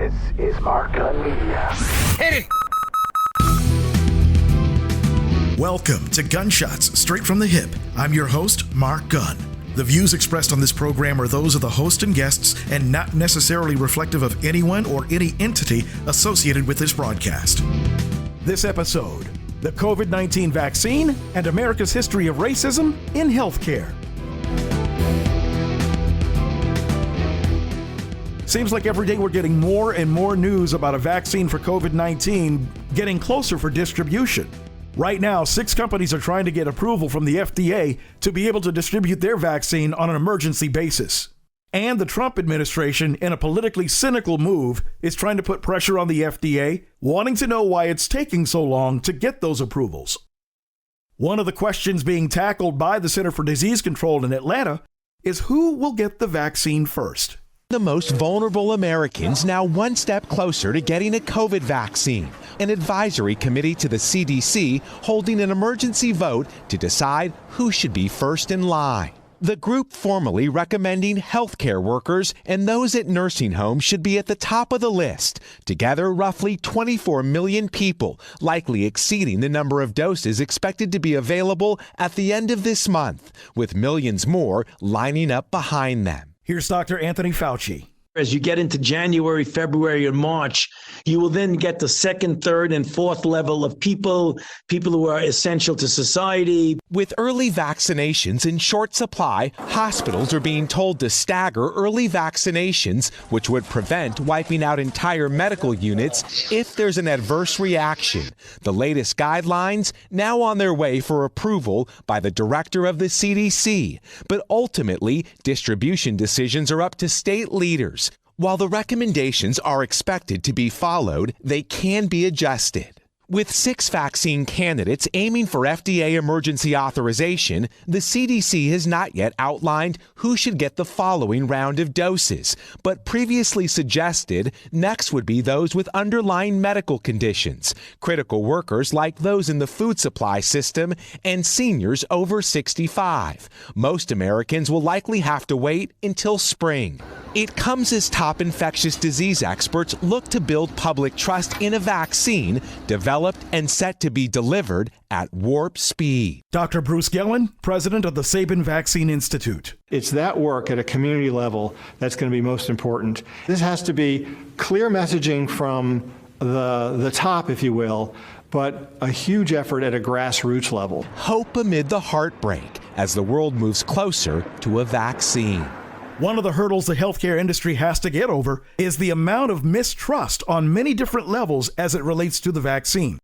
This is Mark Gunn Media. Hit it! Welcome to Gunshots Straight from the Hip. I'm your host, Mark Gunn. The views expressed on this program are those of the host and guests and not necessarily reflective of anyone or any entity associated with this broadcast. This episode, the COVID-19 vaccine and America's history of racism in healthcare. Seems like every day we're getting more and more news about a vaccine for COVID-19 getting closer for distribution. Right now, 6 companies are trying to get approval from the FDA to be able to distribute their vaccine on an emergency basis. And the Trump administration, in a politically cynical move, is trying to put pressure on the FDA, wanting to know why it's taking so long to get those approvals. One of the questions being tackled by the Center for Disease Control in Atlanta is who will get the vaccine first. The most vulnerable Americans now one step closer to getting a COVID vaccine. An advisory committee to the CDC holding an emergency vote to decide who should be first in line. The group formally recommending healthcare workers and those at nursing homes should be at the top of the list. Together, roughly 24 million people, likely exceeding the number of doses expected to be available at the end of this month, with millions more lining up behind them. Here's Dr. Anthony Fauci. As you get into January, February, and March, you will then get the second, third, and fourth level of people who are essential to society. With early vaccinations in short supply, hospitals are being told to stagger early vaccinations, which would prevent wiping out entire medical units if there's an adverse reaction. The latest guidelines now on their way for approval by the director of the CDC. But ultimately, distribution decisions are up to state leaders. While the recommendations are expected to be followed, they can be adjusted. With 6 vaccine candidates aiming for FDA emergency authorization, the CDC has not yet outlined who should get the following round of doses, but previously suggested next would be those with underlying medical conditions, critical workers like those in the food supply system, and seniors over 65. Most Americans will likely have to wait until spring. It comes as top infectious disease experts look to build public trust in a vaccine developed and set to be delivered at warp speed. Dr. Bruce Gellin, president of the Sabin Vaccine Institute. It's that work at a community level that's going to be most important. This has to be clear messaging from the top, if you will, but a huge effort at a grassroots level. Hope amid the heartbreak as the world moves closer to a vaccine. One of the hurdles the healthcare industry has to get over is the amount of mistrust on many different levels as it relates to the vaccine.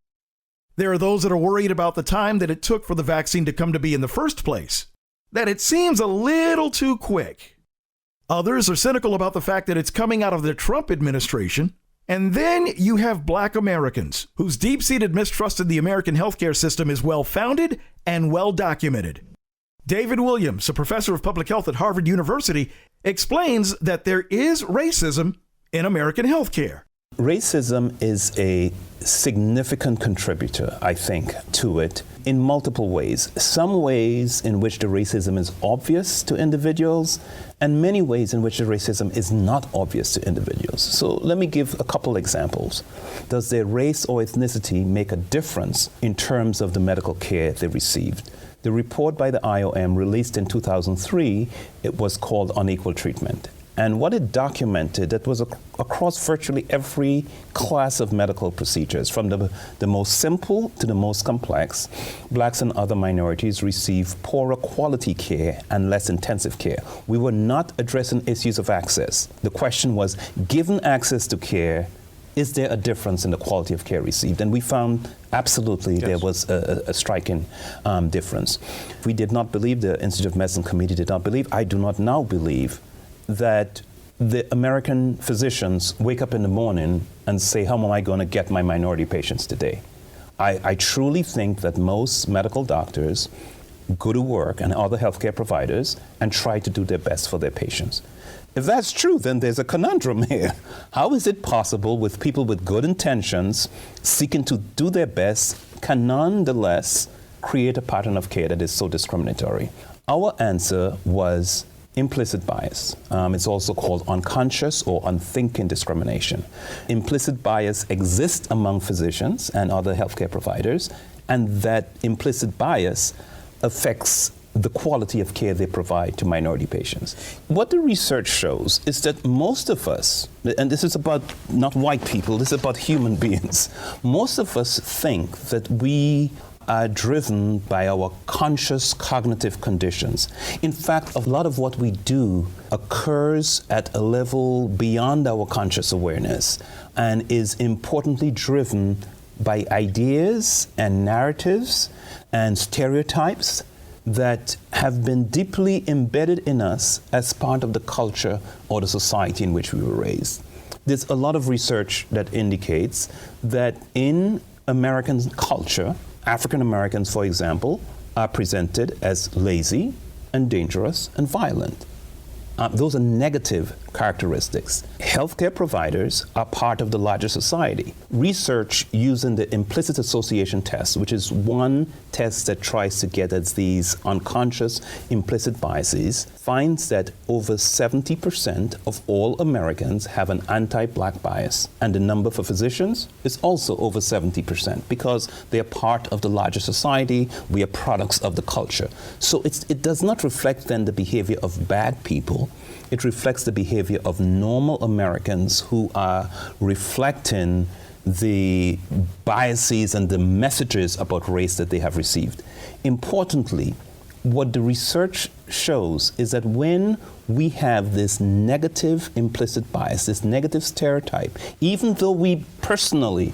There are those that are worried about the time that it took for the vaccine to come to be in the first place, that it seems a little too quick. Others are cynical about the fact that it's coming out of the Trump administration. And then you have Black Americans whose deep-seated mistrust in the American healthcare system is well-founded and well-documented. David Williams, a professor of public health at Harvard University, explains that there is racism in American healthcare. Racism is a significant contributor, I think, to it in multiple ways. Some ways in which the racism is obvious to individuals, and many ways in which the racism is not obvious to individuals. So let me give a couple examples. Does their race or ethnicity make a difference in terms of the medical care they received? The report by the IOM released in 2003, it was called Unequal Treatment. And what it documented, that was across virtually every class of medical procedures, from the most simple to the most complex, blacks and other minorities receive poorer quality care and less intensive care. We were not addressing issues of access. The question was, given access to care, is there a difference in the quality of care received? And we found absolutely there was a striking difference. We did not believe, the Institute of Medicine Committee did not believe, I do not now believe, that the American physicians wake up in the morning and say, how am I going to get my minority patients today? I truly think that most medical doctors go to work, and other healthcare providers, and try to do their best for their patients. If that's true, then there's a conundrum here. How is it possible with people with good intentions seeking to do their best can nonetheless create a pattern of care that is so discriminatory? Our answer was implicit bias. It's also called unconscious or unthinking discrimination. Implicit bias exists among physicians and other healthcare providers, and that implicit bias affects the quality of care they provide to minority patients. What the research shows is that most of us, and this is about not white people, this is about human beings, most of us think that we are driven by our conscious cognitive conditions. In fact, a lot of what we do occurs at a level beyond our conscious awareness and is importantly driven by ideas and narratives and stereotypes that have been deeply embedded in us as part of the culture or the society in which we were raised. There's a lot of research that indicates that in American culture, African Americans, for example, are presented as lazy and dangerous and violent. Those are negative characteristics. Healthcare providers are part of the larger society. Research using the implicit association test, which is one test that tries to get at these unconscious implicit biases, finds that over 70% of all Americans have an anti-black bias. And the number for physicians is also over 70% because they are part of the larger society. We are products of the culture. So it does not reflect then the behavior of bad people. It reflects the behavior of normal Americans who are reflecting the biases and the messages about race that they have received. Importantly, what the research shows is that when we have this negative implicit bias, this negative stereotype, even though we personally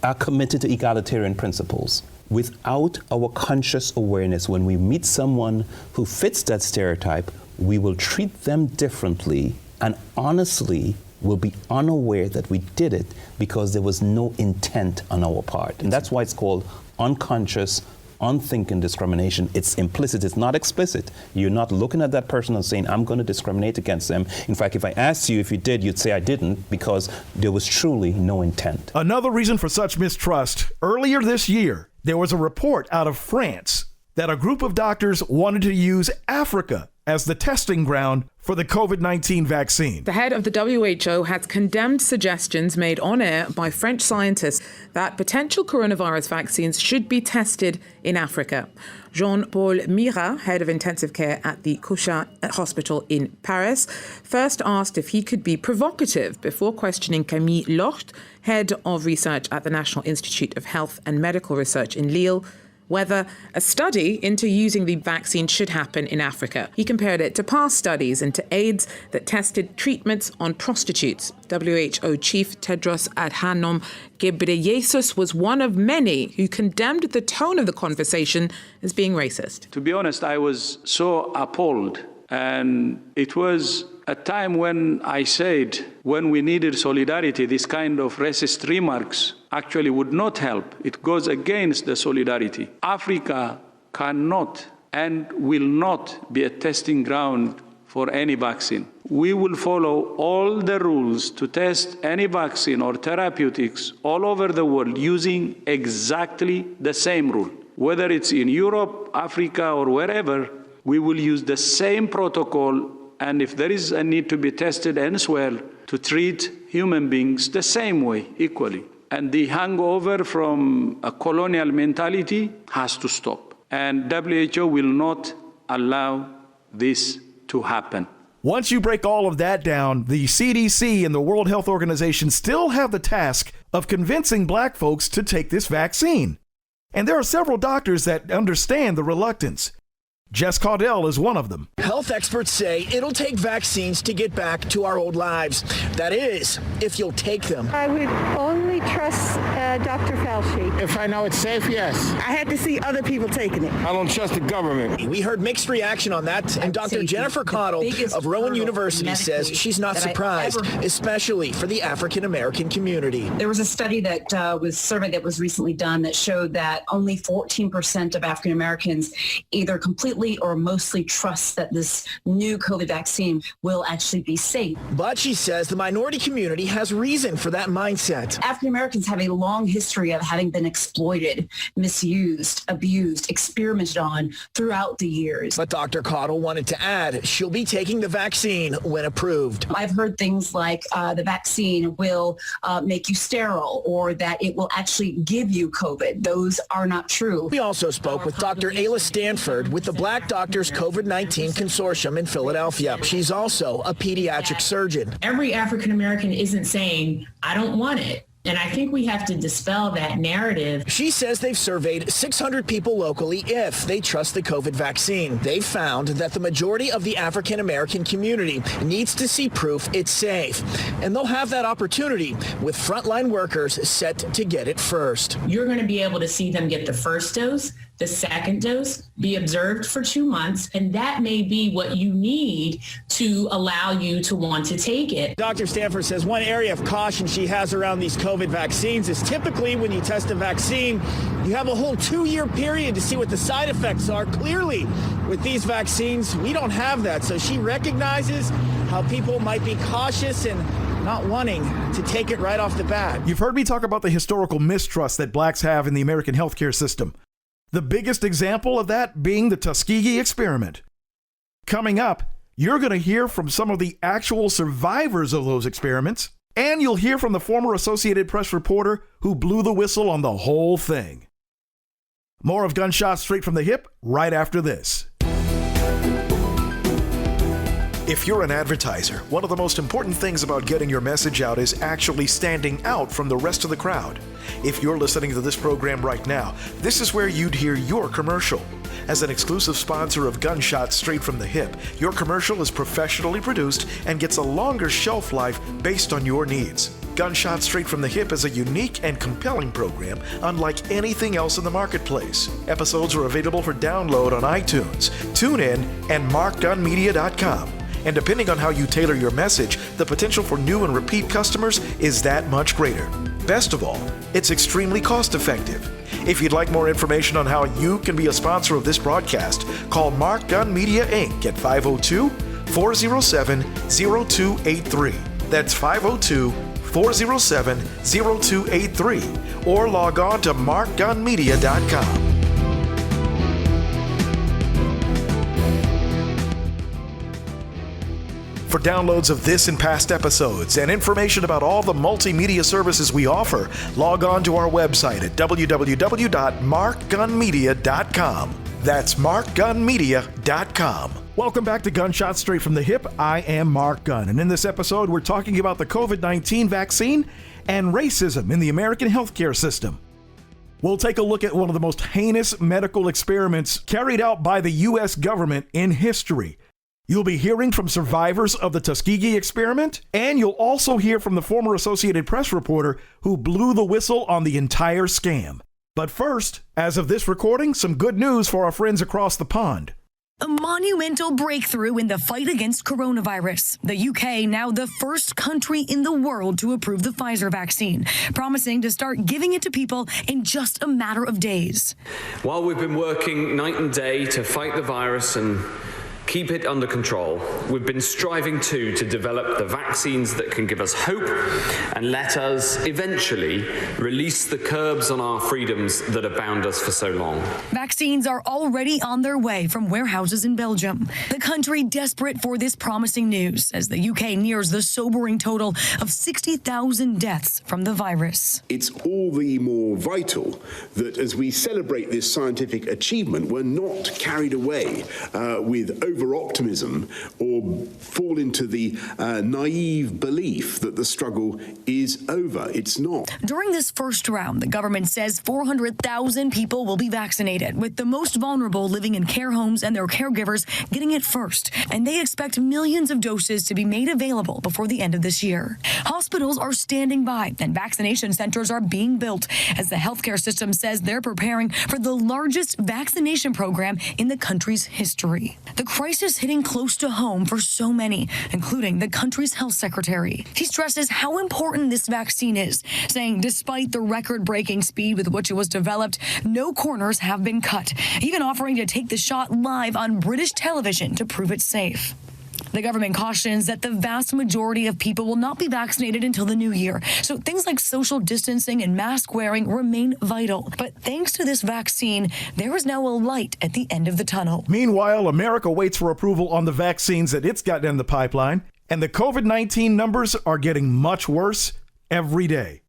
are committed to egalitarian principles, without our conscious awareness, when we meet someone who fits that stereotype, we will treat them differently and honestly will be unaware that we did it because there was no intent on our part. And that's why it's called unconscious, unthinking discrimination. It's implicit, it's not explicit. You're not looking at that person and saying, I'm going to discriminate against them. In fact, if I asked you if you did, you'd say I didn't because there was truly no intent. Another reason for such mistrust, earlier this year, there was a report out of France that a group of doctors wanted to use Africa as the testing ground for the COVID-19 vaccine. The head of the WHO has condemned suggestions made on air by French scientists that potential coronavirus vaccines should be tested in Africa. Jean-Paul Mira, head of intensive care at the Cochin Hospital in Paris, first asked if he could be provocative before questioning Camille Locht, head of research at the National Institute of Health and Medical Research in Lille, whether a study into using the vaccine should happen in Africa. He compared it to past studies into AIDS that tested treatments on prostitutes. WHO Chief Tedros Adhanom Ghebreyesus was one of many who condemned the tone of the conversation as being racist. To be honest, I was so appalled, and it was a time when I said, when we needed solidarity, this kind of racist remarks actually would not help. It goes against the solidarity. Africa cannot and will not be a testing ground for any vaccine. We will follow all the rules to test any vaccine or therapeutics all over the world using exactly the same rule. Whether it's in Europe, Africa, or wherever, we will use the same protocol, and if there is a need to be tested elsewhere, to treat human beings the same way, equally. And the hangover from a colonial mentality has to stop. And WHO will not allow this to happen. Once you break all of that down, the CDC and the World Health Organization still have the task of convincing black folks to take this vaccine. And there are several doctors that understand the reluctance. Jess Caudell is one of them. Health experts say it'll take vaccines to get back to our old lives. That is, if you'll take them. I would only trust Dr. Fauci. If I know it's safe, yes. I had to see other people taking it. I don't trust the government. We heard mixed reaction on that, and Dr. Jennifer Caudell of Rowan University says she's not surprised, especially for the African American community. There was a study that survey that was recently done that showed that only 14% of African Americans either completely completely or mostly trust that this new COVID vaccine will actually be safe. But she says the minority community has reason for that mindset. African Americans have a long history of having been exploited, misused, abused, experimented on throughout the years. But Dr. Cottle wanted to add she'll be taking the vaccine when approved. I've heard things like the vaccine will make you sterile or that it will actually give you COVID. Those are not true. We also spoke with Dr. Ayla Stanford with the Black Doctors COVID-19 Consortium in Philadelphia. She's also a pediatric surgeon. Every African American isn't saying, I don't want it. And I think we have to dispel that narrative. She says they've surveyed 600 people locally if they trust the COVID vaccine. They've found that the majority of the African American community needs to see proof it's safe. And they'll have that opportunity with frontline workers set to get it first. You're going to be able to see them get the first dose, the second dose, be observed for 2 months, and that may be what you need to allow you to want to take it. Dr. Stanford says one area of caution she has around these COVID vaccines is typically when you test a vaccine, you have a whole 2-year period to see what the side effects are. Clearly, with these vaccines, we don't have that. So she recognizes how people might be cautious and not wanting to take it right off the bat. You've heard me talk about the historical mistrust that blacks have in the American healthcare system. The biggest example of that being the Tuskegee Experiment. Coming up, you're going to hear from some of the actual survivors of those experiments, and you'll hear from the former Associated Press reporter who blew the whistle on the whole thing. More of Gunshots Straight from the Hip right after this. If you're an advertiser, one of the most important things about getting your message out is actually standing out from the rest of the crowd. If you're listening to this program right now, this is where you'd hear your commercial. As an exclusive sponsor of Gunshots Straight from the Hip, your commercial is professionally produced and gets a longer shelf life based on your needs. Gunshots Straight from the Hip is a unique and compelling program unlike anything else in the marketplace. Episodes are available for download on iTunes, TuneIn, and MarkGunMedia.com. And depending on how you tailor your message, the potential for new and repeat customers is that much greater. Best of all, it's extremely cost-effective. If you'd like more information on how you can be a sponsor of this broadcast, call Mark Gun Media Inc. at 502-407-0283. That's 502-407-0283. Or log on to markgunmedia.com. For downloads of this and past episodes and information about all the multimedia services we offer, log on to our website at www.markgunmedia.com. That's markgunmedia.com. Welcome back to Gunshots Straight from the Hip. I am Mark Gunn, and in this episode, we're talking about the COVID-19 vaccine and racism in the American healthcare system. We'll take a look at one of the most heinous medical experiments carried out by the U.S. government in history. You'll be hearing from survivors of the Tuskegee Experiment, and you'll also hear from the former Associated Press reporter who blew the whistle on the entire scam. But first, as of this recording, some good news for our friends across the pond. A monumental breakthrough in the fight against coronavirus. The UK now the first country in the world to approve the Pfizer vaccine, promising to start giving it to people in just a matter of days. While we've been working night and day to fight the virus and keep it under control, we've been striving to develop the vaccines that can give us hope and let us eventually release the curbs on our freedoms that have bound us for so long. Vaccines are already on their way from warehouses in Belgium. The country desperate for this promising news as the UK nears the sobering total of 60,000 deaths from the virus. It's all the more vital that as we celebrate this scientific achievement, we're not carried away with over-optimism or fall into the naive belief that the struggle is over. It's not. During this first round, the government says 400,000 people will be vaccinated, with the most vulnerable living in care homes and their caregivers getting it first. And they expect millions of doses to be made available before the end of this year. Hospitals are standing by and vaccination centers are being built as the healthcare system says they're preparing for the largest vaccination program in the country's history. The crisis hitting close to home for so many, including the country's health secretary. He stresses how important this vaccine is, saying despite the record-breaking speed with which it was developed, no corners have been cut, even offering to take the shot live on British television to prove it's safe. The government cautions that the vast majority of people will not be vaccinated until the new year, so things like social distancing and mask wearing remain vital. But thanks to this vaccine, there is now a light at the end of the tunnel. Meanwhile, America waits for approval on the vaccines that it's got in the pipeline, and the COVID-19 numbers are getting much worse every day.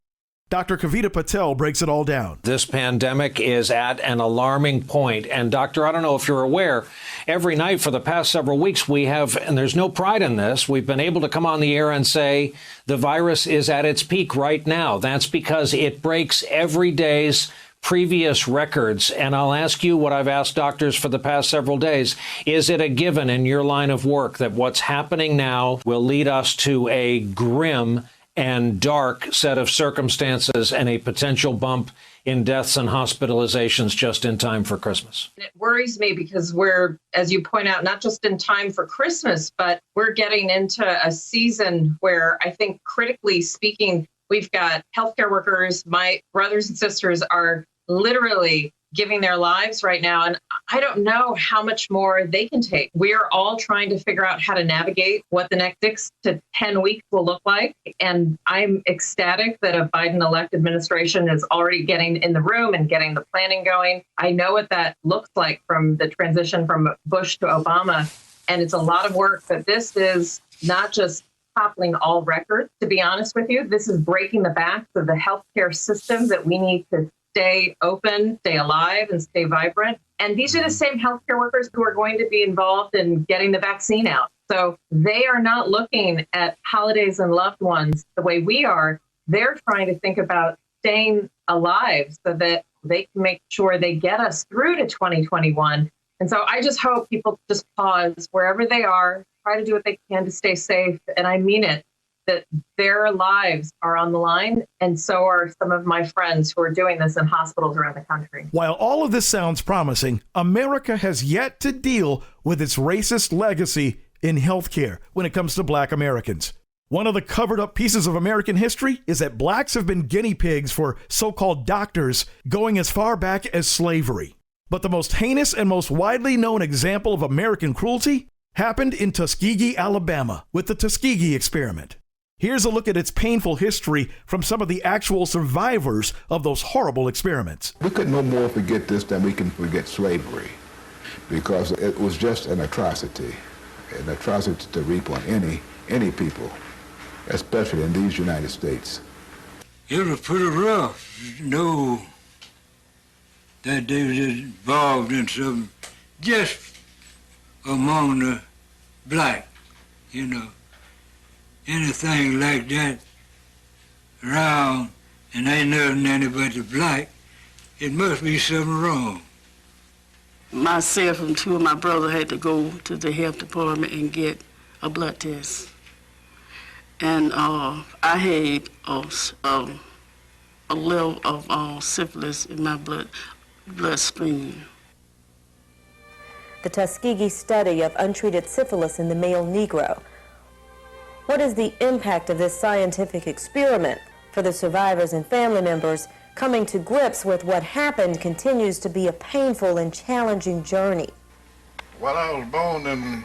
Dr. Kavita Patel breaks it all down. This pandemic is at an alarming point. And Doctor, I don't know if you're aware, every night for the past several weeks we have, and there's no pride in this, we've been able to come on the air and say the virus is at its peak right now. That's because it breaks every day's previous records. And I'll ask you what I've asked doctors for the past several days. Is it a given in your line of work that what's happening now will lead us to a grim and dark set of circumstances and a potential bump in deaths and hospitalizations just in time for Christmas? It worries me because we're, as you point out, not just in time for Christmas, but we're getting into a season where I think critically speaking, we've got healthcare workers, my brothers and sisters are literally giving their lives right now. And I don't know how much more they can take. We're all trying to figure out how to navigate what the next 6 to 10 weeks will look like. And I'm ecstatic that a Biden-elect administration is already getting in the room and getting the planning going. I know what that looks like from the transition from Bush to Obama. And it's a lot of work, but this is not just toppling all records. To be honest with you, this is breaking the backs of the healthcare system that we need to stay open, stay alive, and stay vibrant. And these are the same healthcare workers who are going to be involved in getting the vaccine out. So they are not looking at holidays and loved ones the way we are. They're trying to think about staying alive so that they can make sure they get us through to 2021. And so I just hope people just pause wherever they are, try to do what they can to stay safe. And I mean it, that their lives are on the line, and so are some of my friends who are doing this in hospitals around the country. While all of this sounds promising, America has yet to deal with its racist legacy in healthcare when it comes to Black Americans. One of the covered-up pieces of American history is that blacks have been guinea pigs for so-called doctors going as far back as slavery. But the most heinous and most widely known example of American cruelty happened in Tuskegee, Alabama, with the Tuskegee Experiment. Here's a look at its painful history from some of the actual survivors of those horrible experiments. We could no more forget this than we can forget slavery, because it was just an atrocity to reap on any people, especially in these United States. It was pretty rough, you know, that they was involved in something just among the black, you know. Anything like that around and ain't nothing anybody black, it must be something wrong. Myself and two of my brothers had to go to the health department and get a blood test. And I had a level of syphilis in my bloodstream. The Tuskegee study of untreated syphilis in the male Negro. What is the impact of this scientific experiment for the survivors and family members? Coming to grips with what happened continues to be a painful and challenging journey. Well, I was born in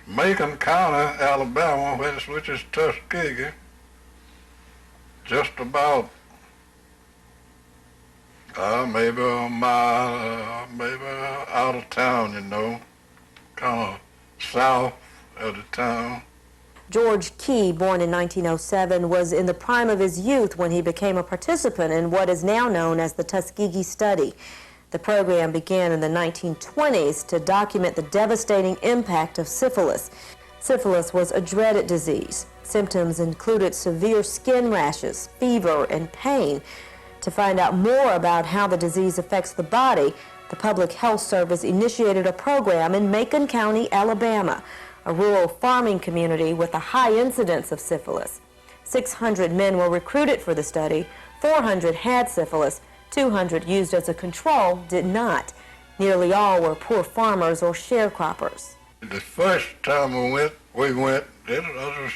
Macon County, Alabama, which is Tuskegee, just about maybe a mile, maybe out of town, you know, kind of south of the town. George Key, born in 1907, was in the prime of his youth when he became a participant in what is now known as the Tuskegee Study. The program began in the 1920s to document the devastating impact of syphilis. Syphilis was a dreaded disease. Symptoms included severe skin rashes, fever, and pain. To find out more about how the disease affects the body, the Public Health Service initiated a program in Macon County, Alabama, a rural farming community with a high incidence of syphilis. 600 men were recruited for the study. 400 had syphilis. 200 used as a control did not. Nearly all were poor farmers or sharecroppers. The first time we went, others,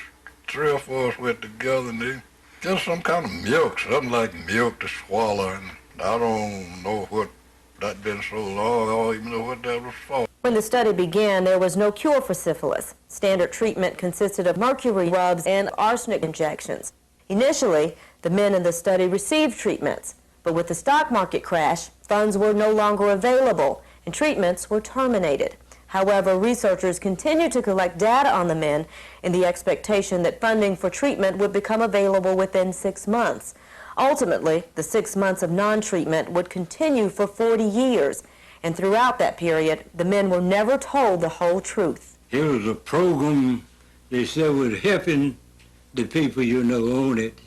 3 or 4 of us went together, and they just some kind of milk, something like milk to swallow, and I don't know what that been so long, I don't even know what that was for. When the study began, there was no cure for syphilis. Standard treatment consisted of mercury rubs and arsenic injections. Initially, the men in the study received treatments, but with the stock market crash, funds were no longer available and treatments were terminated. However, researchers continued to collect data on the men in the expectation that funding for treatment would become available within 6 months. Ultimately, the 6 months of non-treatment would continue for 40 years, and throughout that period, the men were never told the whole truth. It was a program they said was helping the people, on it,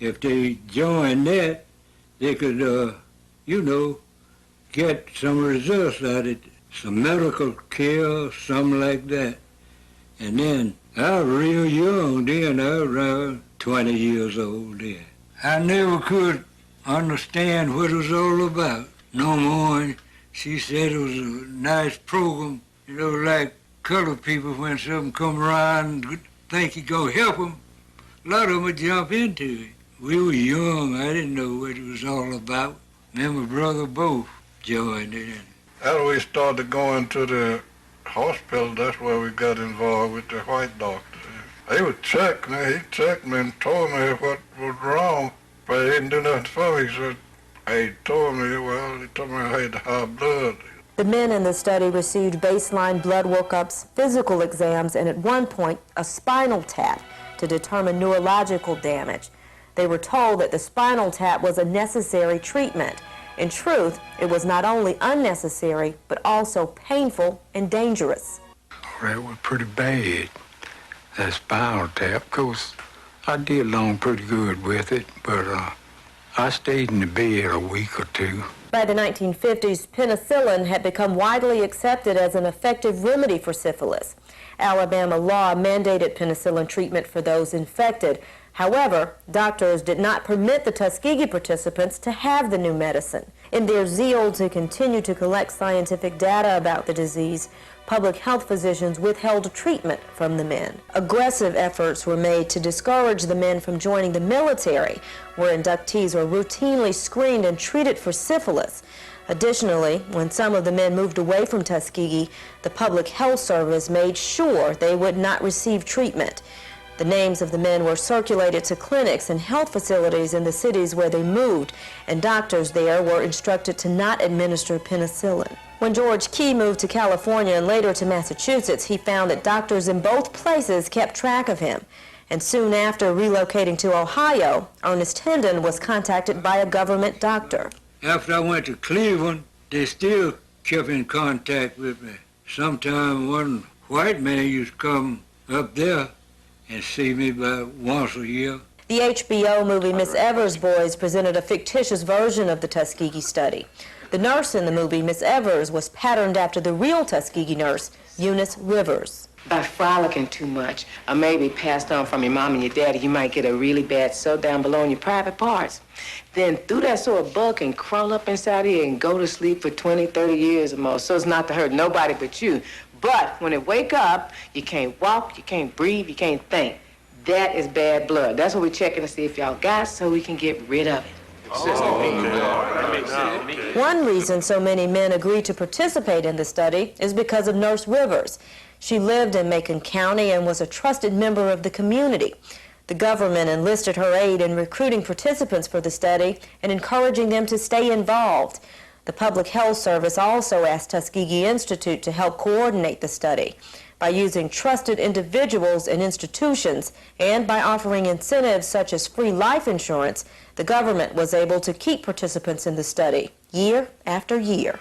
If they joined that, they could, get some results out of it, some medical care, something like that. And then I was real young then, I was around 20 years old then. I never could understand what it was all about. No more, she said it was a nice program, like colored people when something come around and think you're gonna help them, a lot of them would jump into it. We were young, I didn't know what it was all about. Me and my brother both joined in. After we started going to the hospital, that's where we got involved with the white doctor. He would check me, he checked me and told me what was wrong, but he didn't do nothing for me. He told me I had high blood. The men in the study received baseline blood workups, physical exams, and at one point, a spinal tap to determine neurological damage. They were told that the spinal tap was a necessary treatment. In truth, it was not only unnecessary, but also painful and dangerous. That was pretty bad, that spinal tap. Of course, I did along pretty good with it, but I stayed in the bed a week or 2. By the 1950s, penicillin had become widely accepted as an effective remedy for syphilis. Alabama law mandated penicillin treatment for those infected. However, doctors did not permit the Tuskegee participants to have the new medicine. In their zeal to continue to collect scientific data about the disease, public health physicians withheld treatment from the men. Aggressive efforts were made to discourage the men from joining the military, where inductees were routinely screened and treated for syphilis. Additionally, when some of the men moved away from Tuskegee, the Public Health Service made sure they would not receive treatment. The names of the men were circulated to clinics and health facilities in the cities where they moved, and doctors there were instructed to not administer penicillin. When George Key moved to California and later to Massachusetts, he found that doctors in both places kept track of him. And soon after relocating to Ohio, Ernest Hendon was contacted by a government doctor. After I went to Cleveland, they still kept in contact with me. Sometime one white man used to come up there and see me about once a year. The HBO movie Miss Evers' Boys presented a fictitious version of the Tuskegee study. The nurse in the movie, Miss Evers, was patterned after the real Tuskegee nurse, Eunice Rivers. By frolicking too much, or maybe passed on from your mom and your daddy, you might get a really bad sore down below in your private parts. Then through that sore, a bug can crawl up inside here and go to sleep for 20, 30 years or more, so as not to hurt nobody but you. But when it wake up, you can't walk, you can't breathe, you can't think. That is bad blood. That's what we're checking to see if y'all got, so we can get rid of it. One reason so many men agreed to participate in the study is because of Nurse Rivers. She lived in Macon County and was a trusted member of the community. The government enlisted her aid in recruiting participants for the study and encouraging them to stay involved. The Public Health Service also asked Tuskegee Institute to help coordinate the study. By using trusted individuals and institutions and by offering incentives such as free life insurance, the government was able to keep participants in the study year after year.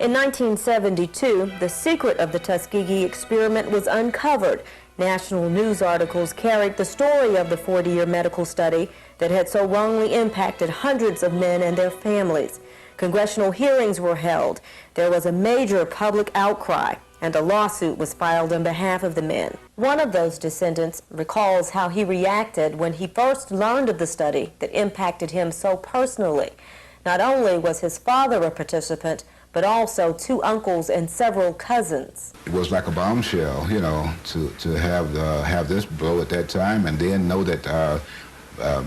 In 1972, the secret of the Tuskegee experiment was uncovered. National news articles carried the story of the 40-year medical study that had so wrongly impacted hundreds of men and their families. Congressional hearings were held. There was a major public outcry, and a lawsuit was filed on behalf of the men. One of those descendants recalls how he reacted when he first learned of the study that impacted him so personally. Not only was his father a participant, but also 2 uncles and several cousins. It was like a bombshell, you know, to have this blow at that time, and then know that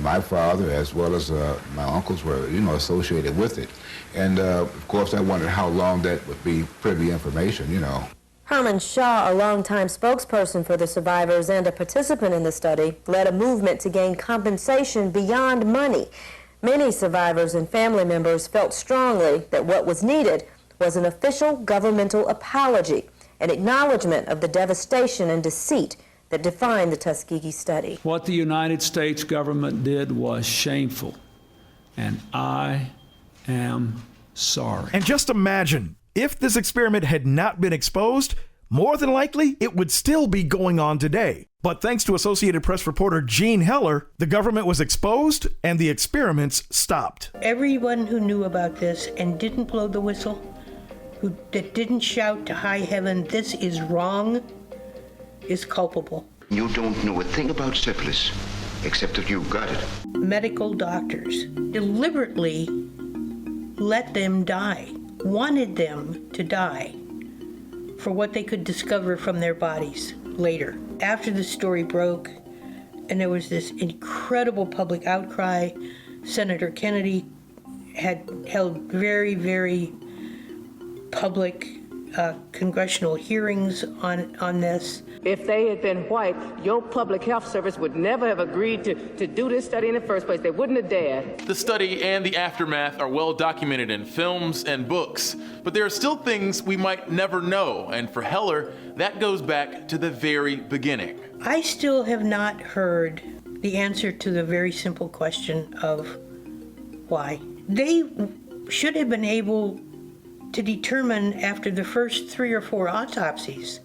my father as well as my uncles were, you know, associated with it. And of course, I wondered how long that would be privy information, you know. Herman Shaw, a longtime spokesperson for the survivors and a participant in the study, led a movement to gain compensation beyond money. Many survivors and family members felt strongly that what was needed was an official governmental apology, an acknowledgement of the devastation and deceit that defined the Tuskegee study. What the United States government did was shameful, and I am sorry. And just imagine, if this experiment had not been exposed, more than likely it would still be going on today. But thanks to Associated Press reporter Gene Heller, the government was exposed and the experiments stopped. Everyone who knew about this and didn't blow the whistle, that didn't shout to high heaven, "This is wrong," is culpable. You don't know a thing about syphilis, except that you got it. Medical doctors deliberately let them die, wanted them to die for what they could discover from their bodies later. After the story broke and there was this incredible public outcry, Senator Kennedy had held very, very public congressional hearings on this. If they had been white, your public health service would never have agreed to do this study in the first place. They wouldn't have dared. The study and the aftermath are well documented in films and books, but there are still things we might never know, and for Heller, that goes back to the very beginning. I still have not heard the answer to the very simple question of why. They should have been able to determine after the first 3 or 4 autopsies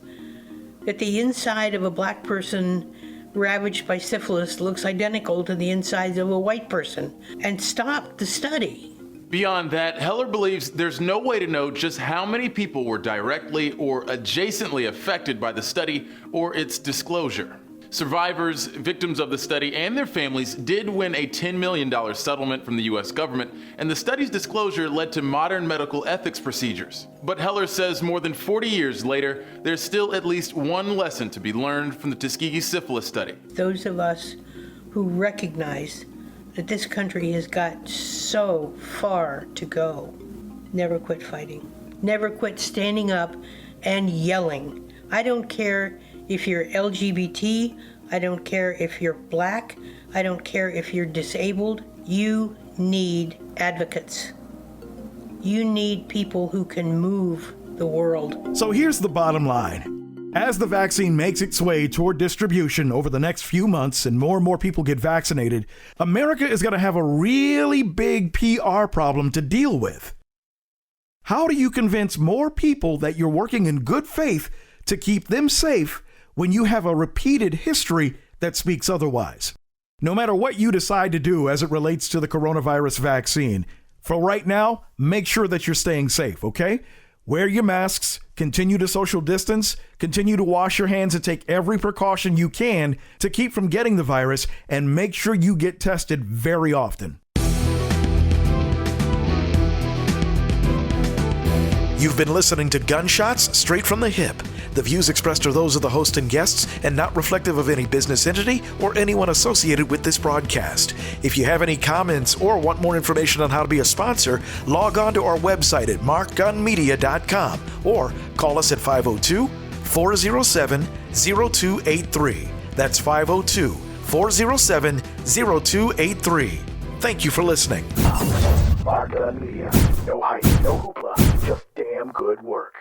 that the inside of a black person ravaged by syphilis looks identical to the insides of a white person, and stop the study. Beyond that, Heller believes there's no way to know just how many people were directly or adjacently affected by the study or its disclosure. Survivors, victims of the study, and their families did win a $10 million settlement from the U.S. government, and the study's disclosure led to modern medical ethics procedures. But Heller says more than 40 years later, there's still at least one lesson to be learned from the Tuskegee syphilis study. Those of us who recognize that this country has got so far to go, never quit fighting. Never quit standing up and yelling. I don't care if you're LGBT, I don't care if you're black, I don't care if you're disabled. You need advocates. You need people who can move the world. So here's the bottom line. As the vaccine makes its way toward distribution over the next few months and more people get vaccinated, America is going to have a really big PR problem to deal with. How do you convince more people that you're working in good faith to keep them safe when you have a repeated history that speaks otherwise? No matter what you decide to do as it relates to the coronavirus vaccine, for right now, make sure that you're staying safe, okay? Wear your masks, continue to social distance, continue to wash your hands and take every precaution you can to keep from getting the virus, and make sure you get tested very often. You've been listening to Gunshots Straight from the Hip. The views expressed are those of the host and guests and not reflective of any business entity or anyone associated with this broadcast. If you have any comments or want more information on how to be a sponsor, log on to our website at markgunmedia.com or call us at 502-407-0283. That's 502-407-0283. Thank you for listening. Mark Gun Media. No hype, no hoopla, just damn good work.